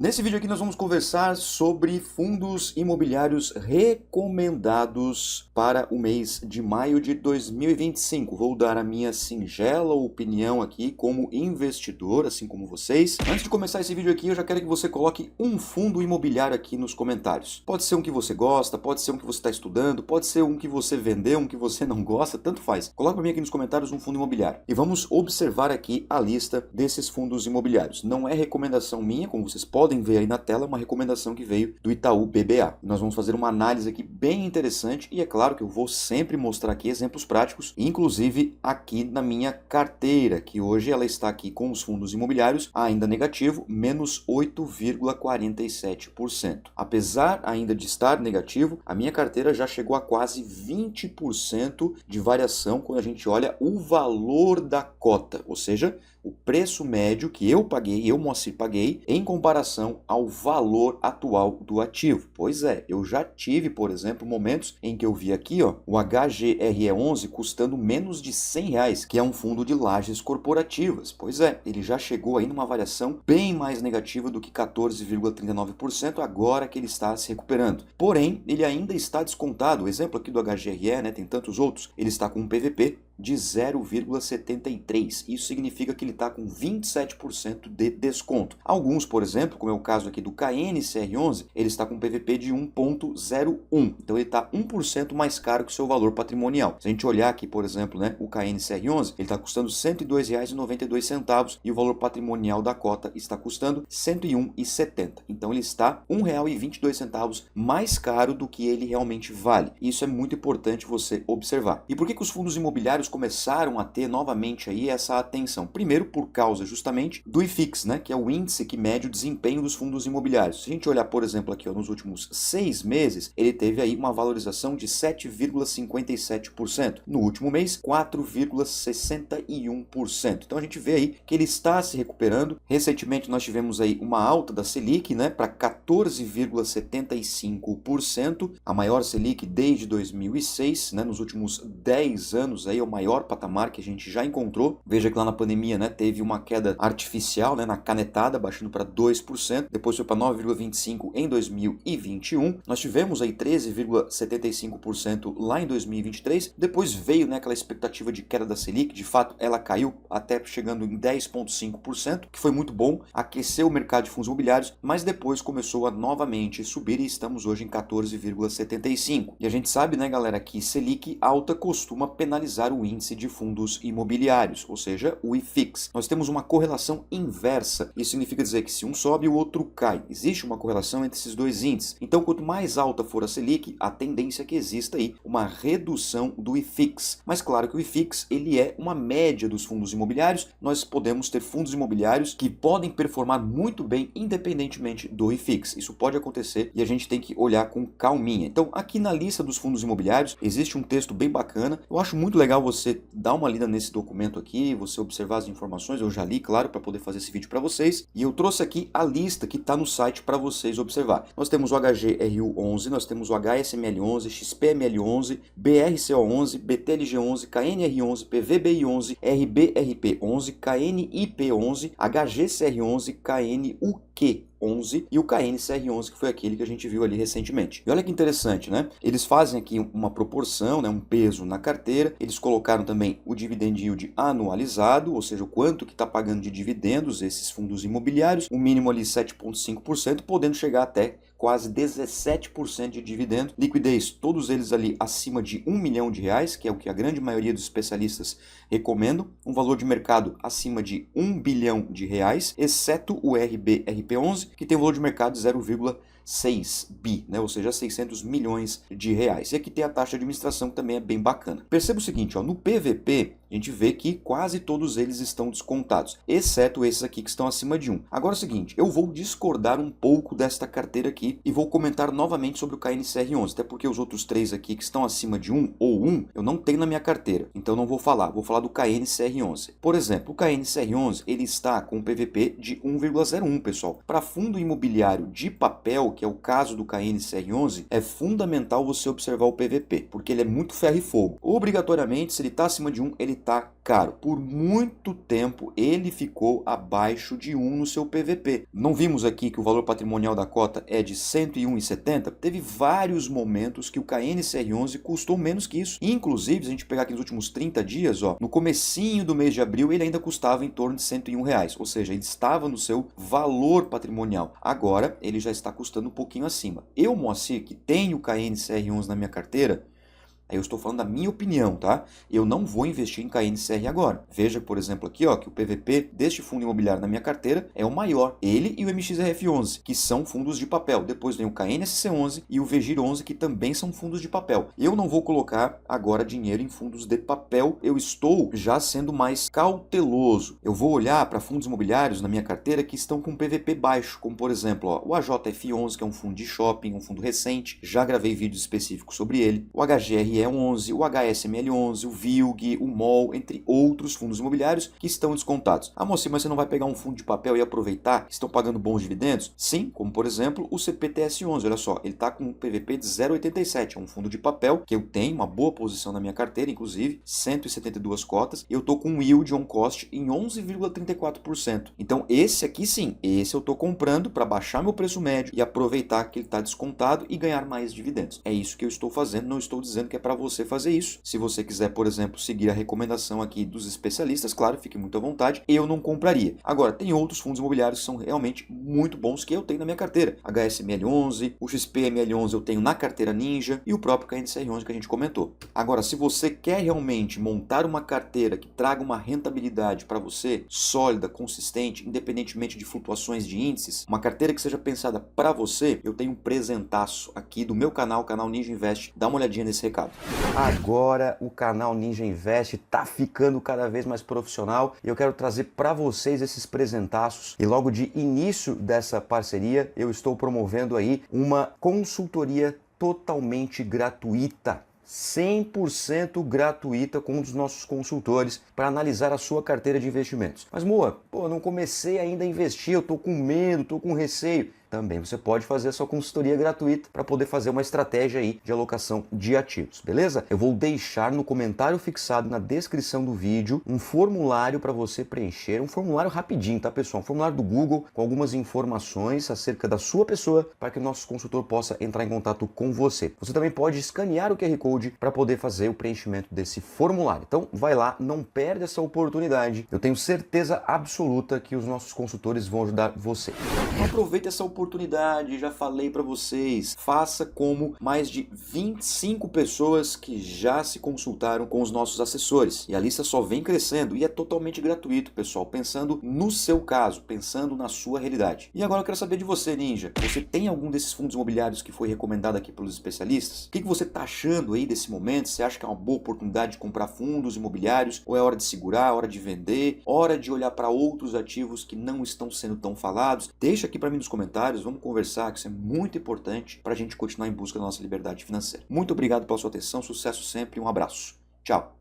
Nesse vídeo aqui nós vamos conversar sobre fundos imobiliários recomendados para o mês de maio de 2025. Vou dar a minha singela opinião aqui como investidor, assim como vocês. Antes de começar esse vídeo aqui, eu já quero que você coloque um fundo imobiliário aqui nos comentários. Pode ser um que você gosta, pode ser um que você está estudando, pode ser um que você vendeu, um que você não gosta, tanto faz. Coloca para mim aqui nos comentários um fundo imobiliário. E vamos observar aqui a lista desses fundos imobiliários. Não é recomendação minha, como vocês podem ver aí na tela, uma recomendação que veio do Itaú BBA. Nós vamos fazer uma análise aqui bem interessante e é claro que eu vou sempre mostrar aqui exemplos práticos, inclusive aqui na minha carteira, que hoje ela está aqui com os fundos imobiliários ainda negativo, menos 8,47%. Apesar ainda de estar negativo, a minha carteira já chegou a quase 20% de variação quando a gente olha o valor da cota, ou seja, o preço médio que eu paguei, eu, Moacir, paguei, em comparação ao valor atual do ativo. Pois é, eu já tive, por exemplo, momentos em que eu vi aqui, ó, o HGRE11 custando menos de R$100, que é um fundo de lajes corporativas. Pois é, ele já chegou aí numa variação bem mais negativa do que 14,39%, agora que ele está se recuperando. Porém, ele ainda está descontado. O exemplo aqui do HGRE, né, tem tantos outros, ele está com um PVP de 0,73. Isso significa que ele está com 27% de desconto. Alguns, por exemplo, como é o caso aqui do KNCR11, ele está com um PVP de 1,01. Então ele está 1% mais caro que o seu valor patrimonial. Se a gente olhar aqui, por exemplo, né, o KNCR11, ele está custando R$ 102,92 e o valor patrimonial da cota está custando R$ 101,70. Então ele está R$ 1,22 mais caro do que ele realmente vale. Isso é muito importante você observar. E por que os fundos imobiliários começaram a ter novamente aí essa atenção? Primeiro, por causa justamente do IFIX, né, que é o índice que mede o desempenho dos fundos imobiliários. Se a gente olhar, por exemplo, aqui ó, nos últimos 6 meses, ele teve aí uma valorização de 7,57%. No último mês, 4,61%. Então a gente vê aí que ele está se recuperando. Recentemente nós tivemos aí uma alta da Selic, né, para 14,75%, a maior Selic desde 2006, né, nos últimos 10 anos aí é o maior patamar que a gente já encontrou. Veja que lá na pandemia, né, teve uma queda artificial, né, na canetada, baixando para 2%, depois foi para 9,25% em 2021. Nós tivemos aí 13,75% lá em 2023, depois veio, né, aquela expectativa de queda da Selic, de fato ela caiu até chegando em 10,5%, que foi muito bom, aqueceu o mercado de fundos imobiliários, mas depois começou a novamente subir e estamos hoje em 14,75%. E a gente sabe, né, galera, que Selic alta costuma penalizar o índice de fundos imobiliários, ou seja, o IFIX. Nós temos uma correlação inversa. Isso significa dizer que se um sobe, o outro cai. Existe uma correlação entre esses dois índices. Então, quanto mais alta for a Selic, a tendência é que exista aí uma redução do IFIX. Mas claro que o IFIX, ele é uma média dos fundos imobiliários. Nós podemos ter fundos imobiliários que podem performar muito bem independentemente do IFIX. Isso pode acontecer e a gente tem que olhar com calminha. Então, aqui na lista dos fundos imobiliários, existe um texto bem bacana. Eu acho muito legal você dar uma lida nesse documento aqui, você observar as informações. Eu já li, claro, para poder fazer esse vídeo para vocês. E eu trouxe aqui a lista que está no site para vocês observar. Nós temos o HGRU11, nós temos o HSML11, XPML11, BRCO11, BTLG11, KNR11, PVBI11, RBRP11, KNIP11, HGCR11, KNUQ11 e o KNCR11, que foi aquele que a gente viu ali recentemente. E olha que interessante, né? Eles fazem aqui uma proporção, né, um peso na carteira. Eles colocaram também o dividend yield anualizado, ou seja, o quanto que está pagando de dividendos esses fundos imobiliários, o mínimo ali 7,5%, podendo chegar até quase 17% de dividendo. Liquidez, todos eles ali acima de R$ 1 milhão, que é o que a grande maioria dos especialistas recomendam. Um valor de mercado acima de R$ 1 bilhão, exceto o RBRP11, que tem um valor de mercado de 0,6 bi, né? Ou seja, 600 milhões de reais. E aqui tem a taxa de administração que também é bem bacana. Perceba o seguinte, ó, no PVP, a gente vê que quase todos eles estão descontados, exceto esses aqui que estão acima de 1. Agora é o seguinte, eu vou discordar um pouco desta carteira aqui e vou comentar novamente sobre o KNCR11, até porque os outros três aqui que estão acima de 1 ou 1, eu não tenho na minha carteira, então não vou falar do KNCR11. Por exemplo, o KNCR11, ele está com um PVP de 1,01, pessoal. Para fundo imobiliário de papel, que é o caso do KNCR11, é fundamental você observar o PVP, porque ele é muito ferro e fogo. Obrigatoriamente, se ele está acima de 1, ele tá caro. Por muito tempo ele ficou abaixo de 1 no seu PVP. Não vimos aqui que o valor patrimonial da cota é de 101,70? Teve vários momentos que o KNCR11 custou menos que isso. Inclusive, se a gente pegar aqui nos últimos 30 dias, ó, no comecinho do mês de abril ele ainda custava em torno de R$ 101, ou seja, ele estava no seu valor patrimonial. Agora ele já está custando um pouquinho acima. Eu, Moacir, que tenho o KNCR11 na minha carteira, aí eu estou falando da minha opinião, tá? Eu não vou investir em KNCR agora. Veja, por exemplo, aqui, ó, que o PVP deste fundo imobiliário na minha carteira é o maior. Ele e o MXRF11, que são fundos de papel. Depois vem o KNSC11 e o VGIR11, que também são fundos de papel. Eu não vou colocar agora dinheiro em fundos de papel. Eu estou já sendo mais cauteloso. Eu vou olhar para fundos imobiliários na minha carteira que estão com PVP baixo, como por exemplo, ó, o AJF11, que é um fundo de shopping, um fundo recente. Já gravei vídeos específicos sobre ele. O HGRE11, o HSML11, o VILG, o MOL, entre outros fundos imobiliários que estão descontados. Ah, Moacir, mas você não vai pegar um fundo de papel e aproveitar que estão pagando bons dividendos? Sim, como por exemplo o CPTS11, olha só, ele está com um PVP de 0,87, é um fundo de papel que eu tenho uma boa posição na minha carteira, inclusive 172 cotas, e eu estou com um yield on cost em 11,34%. Então esse aqui sim, esse eu estou comprando para baixar meu preço médio e aproveitar que ele está descontado e ganhar mais dividendos. É isso que eu estou fazendo, não estou dizendo que é para você fazer isso. Se você quiser, por exemplo, seguir a recomendação aqui dos especialistas, claro, fique muito à vontade, eu não compraria. Agora, tem outros fundos imobiliários que são realmente muito bons que eu tenho na minha carteira. HSML11, o XPML11 eu tenho na carteira Ninja e o próprio KNCR11 que a gente comentou. Agora, se você quer realmente montar uma carteira que traga uma rentabilidade para você, sólida, consistente, independentemente de flutuações de índices, uma carteira que seja pensada para você, eu tenho um presentaço aqui do meu canal, o canal Ninja Invest. Dá uma olhadinha nesse recado. Agora o canal Ninja Invest tá ficando cada vez mais profissional e eu quero trazer para vocês esses presentaços. E logo de início dessa parceria, eu estou promovendo aí uma consultoria totalmente gratuita. 100% gratuita com um dos nossos consultores para analisar a sua carteira de investimentos. Mas Moa, pô, não comecei ainda a investir, eu tô com medo, tô com receio. Também você pode fazer a sua consultoria gratuita para poder fazer uma estratégia aí de alocação de ativos, beleza? Eu vou deixar no comentário fixado na descrição do vídeo um formulário para você preencher, um formulário rapidinho, tá pessoal? Um formulário do Google com algumas informações acerca da sua pessoa para que o nosso consultor possa entrar em contato com você. Você também pode escanear o QR Code para poder fazer o preenchimento desse formulário. Então vai lá, não perde essa oportunidade. Eu tenho certeza absoluta que os nossos consultores vão ajudar você. Então, aproveita essa oportunidade, já falei para vocês, faça como mais de 25 pessoas que já se consultaram com os nossos assessores. E a lista só vem crescendo e é totalmente gratuito, pessoal, pensando no seu caso, pensando na sua realidade. E agora eu quero saber de você, Ninja. Você tem algum desses fundos imobiliários que foi recomendado aqui pelos especialistas? O que você está achando aí desse momento? Você acha que é uma boa oportunidade de comprar fundos imobiliários? Ou é hora de segurar, hora de vender, hora de olhar para outros ativos que não estão sendo tão falados? Deixa aqui para mim nos comentários. Vamos conversar, que isso é muito importante para a gente continuar em busca da nossa liberdade financeira. Muito obrigado pela sua atenção, sucesso sempre e um abraço. Tchau!